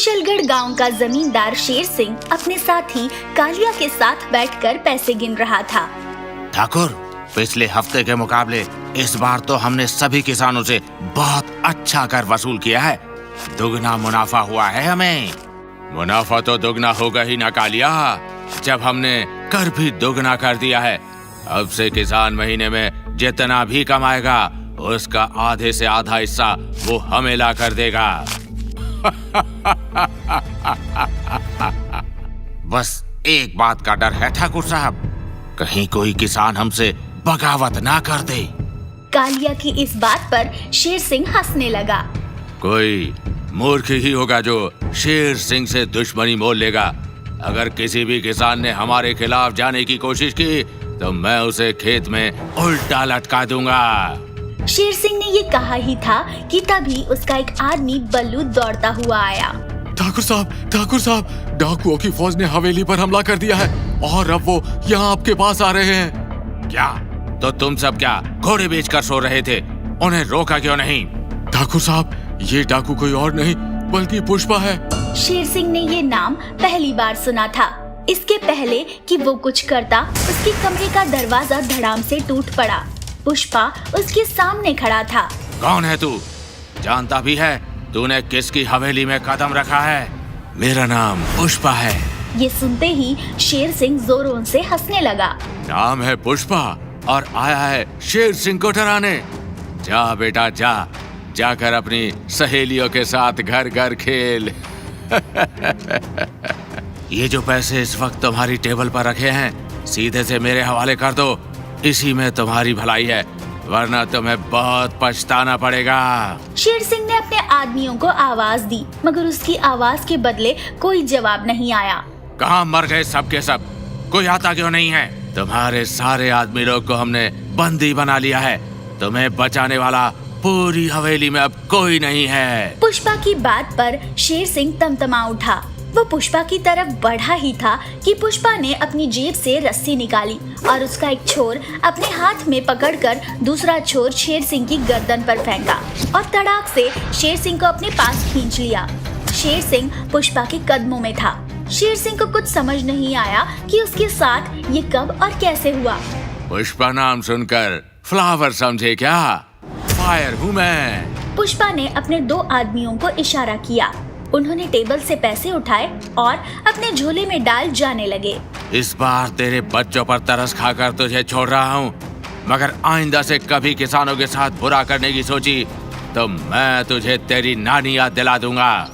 कुशलगढ़ गांव का जमींदार शेर सिंह अपने साथी कालिया के साथ बैठकर पैसे गिन रहा था। ठाकुर, पिछले हफ्ते के मुकाबले इस बार तो हमने सभी किसानों से बहुत अच्छा कर वसूल किया है। दुगना मुनाफा हुआ है हमें। मुनाफा तो दुगना होगा ही ना कालिया, जब हमने कर भी दुगना कर दिया है। अब से किसान महीने में जितना भी कमाएगा उसका आधे से आधा हिस्सा वो हमें ला कर देगा। बस एक बात का डर है ठाकुर साहब, कहीं कोई किसान हमसे बगावत ना कर दे। कालिया की इस बात पर शेर सिंह हंसने लगा। कोई मूर्ख ही होगा जो शेर सिंह से दुश्मनी मोल लेगा। अगर किसी भी किसान ने हमारे खिलाफ जाने की कोशिश की तो मैं उसे खेत में उल्टा लटका दूंगा। शेर सिंह ने ये कहा ही था कि तभी उसका एक आदमी बल्लू दौड़ता हुआ आया। ठाकुर साहब, डाकुओं की फौज ने हवेली पर हमला कर दिया है और अब वो यहाँ आपके पास आ रहे हैं। क्या? तो तुम सब क्या घोड़े बेचकर सो रहे थे? उन्हें रोका क्यों नहीं? ठाकुर साहब, ये डाकू कोई और नहीं बल्कि पुष्पा है। शेर सिंह ने ये नाम पहली बार सुना था। इसके पहले कि वो कुछ करता, उसके कमरे का दरवाजा धड़ाम से टूट पड़ा। पुष्पा उसके सामने खड़ा था। कौन है तू? जानता भी है तूने किसकी हवेली में कदम रखा है? मेरा नाम पुष्पा है। ये सुनते ही शेर सिंह जोरों से हंसने लगा। नाम है पुष्पा और आया है शेर सिंह को डराने। जा बेटा जा, जाकर अपनी सहेलियों के साथ घर घर खेल। ये जो पैसे इस वक्त तुम्हारी टेबल पर रखे हैं सीधे से मेरे हवाले कर दो। इसी में तुम्हारी भलाई है, वरना तुम्हें बहुत पछताना पड़ेगा। शेर सिंह ने अपने आदमियों को आवाज दी, मगर उसकी आवाज के बदले कोई जवाब नहीं आया। कहाँ मर गए सब के सब? कोई आता क्यों नहीं है? तुम्हारे सारे आदमी लोग को हमने बंदी बना लिया है। तुम्हें बचाने वाला पूरी हवेली में अब कोई नहीं है। पुष्पा की बात पर शेर सिंह तमतमा उठा। वो पुष्पा की तरफ बढ़ा ही था कि पुष्पा ने अपनी जेब से रस्सी निकाली और उसका एक छोर अपने हाथ में पकड़कर दूसरा छोर शेर सिंह की गर्दन पर फेंका और तड़ाक से शेर सिंह को अपने पास खींच लिया। शेर सिंह पुष्पा के कदमों में था। शेर सिंह को कुछ समझ नहीं आया कि उसके साथ ये कब और कैसे हुआ। पुष्पा नाम सुनकर फ्लावर समझे क्या? फायर हूँ मैं। पुष्पा ने अपने दो आदमियों को इशारा किया। उन्होंने टेबल से पैसे उठाए और अपने झोले में डाल जाने लगे। इस बार तेरे बच्चों पर तरस खाकर तुझे छोड़ रहा हूँ, मगर आइंदा से कभी किसानों के साथ बुरा करने की सोची तो मैं तुझे तेरी नानी याद दिला दूंगा।